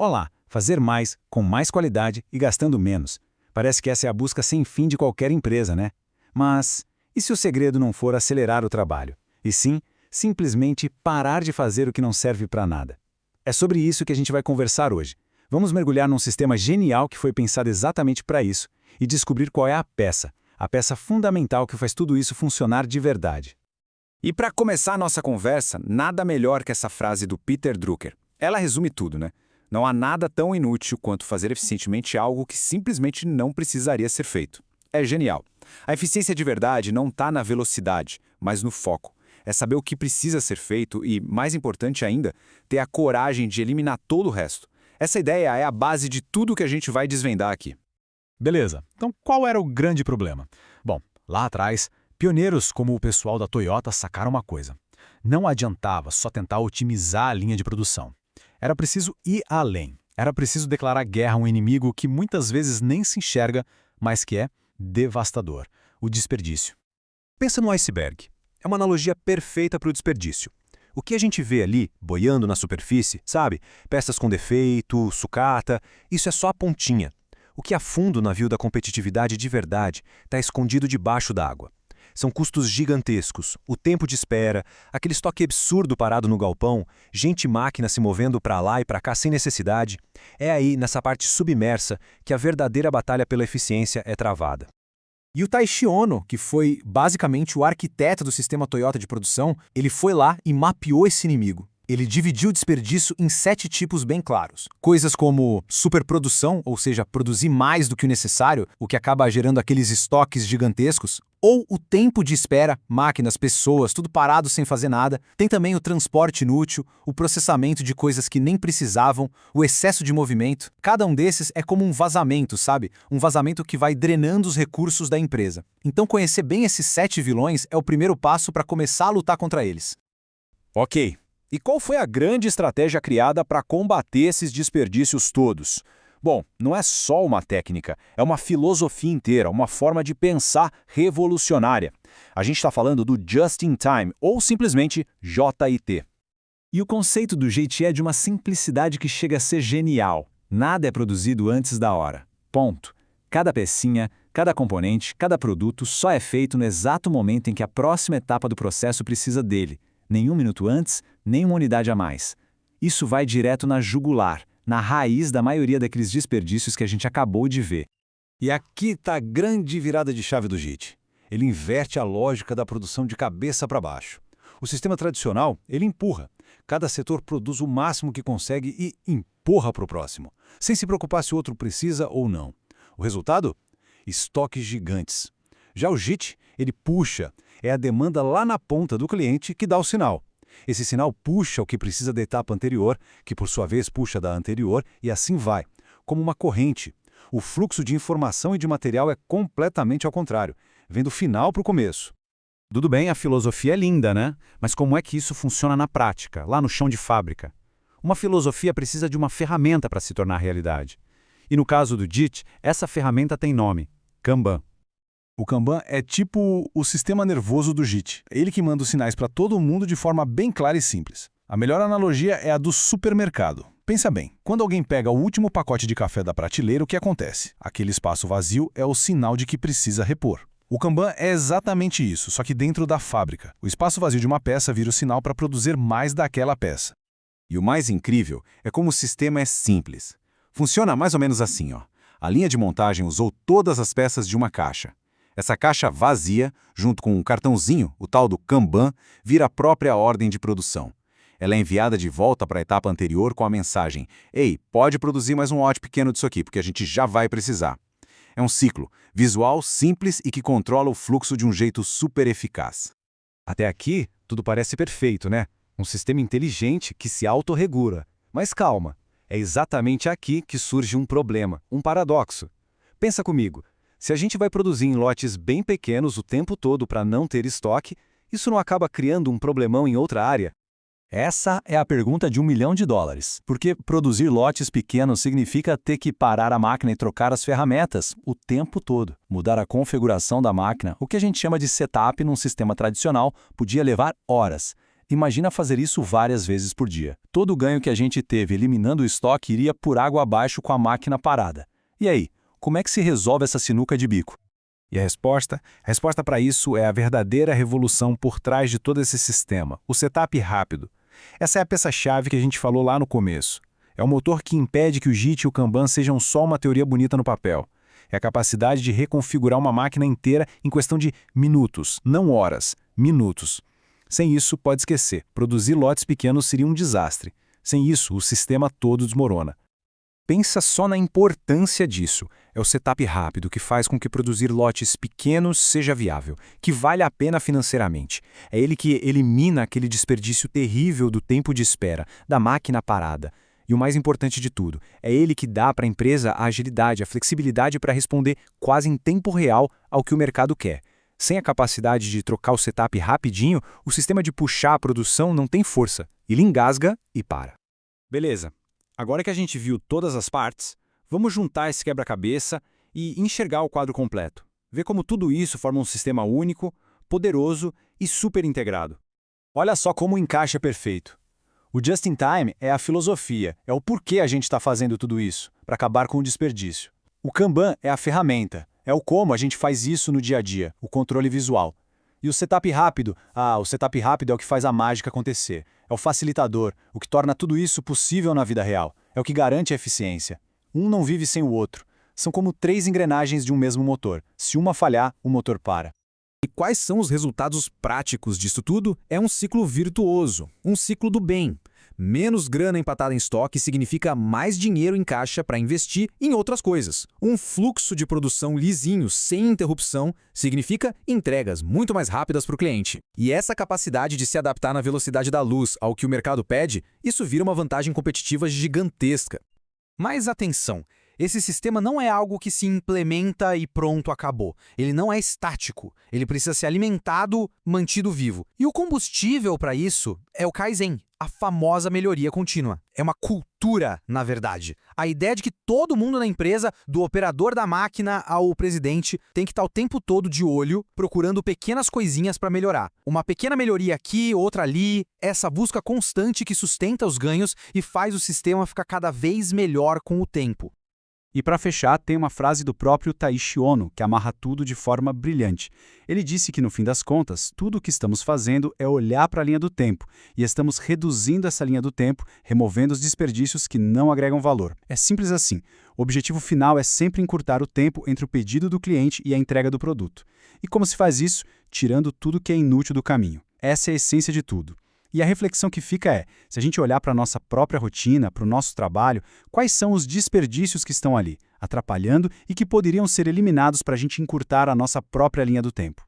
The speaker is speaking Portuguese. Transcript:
Olá, fazer mais, com mais qualidade e gastando menos. Parece que essa é a busca sem fim de qualquer empresa, né? Mas e se o segredo não for acelerar o trabalho? E sim, simplesmente parar de fazer o que não serve para nada. É sobre isso que a gente vai conversar hoje. Vamos mergulhar num sistema genial que foi pensado exatamente para isso e descobrir qual é a peça fundamental que faz tudo isso funcionar de verdade. E para começar a nossa conversa, nada melhor que essa frase do Peter Drucker. Ela resume tudo, né? Não há nada tão inútil quanto fazer eficientemente algo que simplesmente não precisaria ser feito. É genial. A eficiência de verdade não está na velocidade, mas no foco. É saber o que precisa ser feito e, mais importante ainda, ter a coragem de eliminar todo o resto. Essa ideia é a base de tudo que a gente vai desvendar aqui. Beleza, então qual era o grande problema? Bom, lá atrás, pioneiros como o pessoal da Toyota sacaram uma coisa. Não adiantava só tentar otimizar a linha de produção. Era preciso ir além. Era preciso declarar guerra a um inimigo que muitas vezes nem se enxerga, mas que é devastador: o desperdício. Pensa no iceberg. É uma analogia perfeita para o desperdício. O que a gente vê ali, boiando na superfície, sabe? Peças com defeito, sucata, isso é só a pontinha. O que afunda o navio da competitividade de verdade está escondido debaixo d'água. São custos gigantescos, o tempo de espera, aquele estoque absurdo parado no galpão, gente e máquina se movendo para lá e para cá sem necessidade. É aí, nessa parte submersa, que a verdadeira batalha pela eficiência é travada. E o Taishi Ono, que foi basicamente o arquiteto do sistema Toyota de produção, ele foi lá e mapeou esse inimigo. Ele dividiu o desperdício em 7 tipos bem claros. Coisas como superprodução, ou seja, produzir mais do que o necessário, o que acaba gerando aqueles estoques gigantescos. Ou o tempo de espera, máquinas, pessoas, tudo parado sem fazer nada. Tem também o transporte inútil, o processamento de coisas que nem precisavam, o excesso de movimento. Cada um desses é como um vazamento, sabe? Um vazamento que vai drenando os recursos da empresa. Então conhecer bem esses 7 vilões é o primeiro passo para começar a lutar contra eles. Ok. E qual foi a grande estratégia criada para combater esses desperdícios todos? Bom, não é só uma técnica, é uma filosofia inteira, uma forma de pensar revolucionária. A gente está falando do Just in Time, ou simplesmente JIT. E o conceito do JIT é de uma simplicidade que chega a ser genial. Nada é produzido antes da hora. Ponto. Cada pecinha, cada componente, cada produto só é feito no exato momento em que a próxima etapa do processo precisa dele. Nenhum minuto antes, nem uma unidade a mais. Isso vai direto na jugular, na raiz da maioria daqueles desperdícios que a gente acabou de ver. E aqui está a grande virada de chave do JIT. Ele inverte a lógica da produção de cabeça para baixo. O sistema tradicional, ele empurra. Cada setor produz o máximo que consegue e empurra para o próximo, sem se preocupar se o outro precisa ou não. O resultado? Estoques gigantes. Já o JIT, ele puxa. É a demanda lá na ponta do cliente que dá o sinal. Esse sinal puxa o que precisa da etapa anterior, que por sua vez puxa da anterior, e assim vai, como uma corrente. O fluxo de informação e de material é completamente ao contrário, vem do final para o começo. Tudo bem, a filosofia é linda, né? Mas como é que isso funciona na prática, lá no chão de fábrica? Uma filosofia precisa de uma ferramenta para se tornar realidade. E no caso do JIT, essa ferramenta tem nome: Kanban. O Kanban é tipo o sistema nervoso do JIT. É ele que manda os sinais para todo mundo de forma bem clara e simples. A melhor analogia é a do supermercado. Pensa bem, quando alguém pega o último pacote de café da prateleira, o que acontece? Aquele espaço vazio é o sinal de que precisa repor. O Kanban é exatamente isso, só que dentro da fábrica. O espaço vazio de uma peça vira o sinal para produzir mais daquela peça. E o mais incrível é como o sistema é simples. Funciona mais ou menos assim, ó. A linha de montagem usou todas as peças de uma caixa. Essa caixa vazia, junto com um cartãozinho, o tal do Kanban, vira a própria ordem de produção. Ela é enviada de volta para a etapa anterior com a mensagem: "Ei, pode produzir mais um lote pequeno disso aqui, porque a gente já vai precisar." É um ciclo, visual, simples e que controla o fluxo de um jeito super eficaz. Até aqui, tudo parece perfeito, né? Um sistema inteligente que se autorregula. Mas calma, é exatamente aqui que surge um problema, um paradoxo. Pensa comigo. Se a gente vai produzir em lotes bem pequenos o tempo todo para não ter estoque, isso não acaba criando um problemão em outra área? Essa é a pergunta de $1 milhão. Porque produzir lotes pequenos significa ter que parar a máquina e trocar as ferramentas o tempo todo. Mudar a configuração da máquina, o que a gente chama de setup num sistema tradicional, podia levar horas. Imagina fazer isso várias vezes por dia. Todo o ganho que a gente teve eliminando o estoque iria por água abaixo com a máquina parada. E aí, como é que se resolve essa sinuca de bico? E a resposta? A resposta para isso é a verdadeira revolução por trás de todo esse sistema, o setup rápido. Essa é a peça-chave que a gente falou lá no começo. É o motor que impede que o JIT e o Kanban sejam só uma teoria bonita no papel. É a capacidade de reconfigurar uma máquina inteira em questão de minutos, não horas, minutos. Sem isso, pode esquecer, produzir lotes pequenos seria um desastre. Sem isso, o sistema todo desmorona. Pensa só na importância disso. É o setup rápido que faz com que produzir lotes pequenos seja viável, que vale a pena financeiramente. É ele que elimina aquele desperdício terrível do tempo de espera, da máquina parada. E o mais importante de tudo, é ele que dá para a empresa a agilidade, a flexibilidade para responder quase em tempo real ao que o mercado quer. Sem a capacidade de trocar o setup rapidinho, o sistema de puxar a produção não tem força. Ele engasga e para. Beleza. Agora que a gente viu todas as partes, vamos juntar esse quebra-cabeça e enxergar o quadro completo. Ver como tudo isso forma um sistema único, poderoso e super integrado. Olha só como o encaixe é perfeito. O Just-in-Time é a filosofia, é o porquê a gente está fazendo tudo isso, para acabar com o desperdício. O Kanban é a ferramenta, é o como a gente faz isso no dia a dia, o controle visual. E o setup rápido? O setup rápido é o que faz a mágica acontecer. É o facilitador, o que torna tudo isso possível na vida real. É o que garante a eficiência. Um não vive sem o outro. São como 3 engrenagens de um mesmo motor. Se uma falhar, o motor para. E quais são os resultados práticos disso tudo? É um ciclo virtuoso, um ciclo do bem. Menos grana empatada em estoque significa mais dinheiro em caixa para investir em outras coisas. Um fluxo de produção lisinho, sem interrupção, significa entregas muito mais rápidas para o cliente. E essa capacidade de se adaptar na velocidade da luz ao que o mercado pede, isso vira uma vantagem competitiva gigantesca. Mas atenção! Esse sistema não é algo que se implementa e pronto, acabou. Ele não é estático. Ele precisa ser alimentado, mantido vivo. E o combustível para isso é o Kaizen, a famosa melhoria contínua. É uma cultura, na verdade. A ideia de que todo mundo na empresa, do operador da máquina ao presidente, tem que estar o tempo todo de olho, procurando pequenas coisinhas para melhorar. Uma pequena melhoria aqui, outra ali, essa busca constante que sustenta os ganhos e faz o sistema ficar cada vez melhor com o tempo. E para fechar, tem uma frase do próprio Taishi Ono, que amarra tudo de forma brilhante. Ele disse que, no fim das contas, tudo o que estamos fazendo é olhar para a linha do tempo, e estamos reduzindo essa linha do tempo, removendo os desperdícios que não agregam valor. É simples assim. O objetivo final é sempre encurtar o tempo entre o pedido do cliente e a entrega do produto. E como se faz isso? Tirando tudo que é inútil do caminho. Essa é a essência de tudo. E a reflexão que fica é, se a gente olhar para a nossa própria rotina, para o nosso trabalho, quais são os desperdícios que estão ali, atrapalhando e que poderiam ser eliminados para a gente encurtar a nossa própria linha do tempo?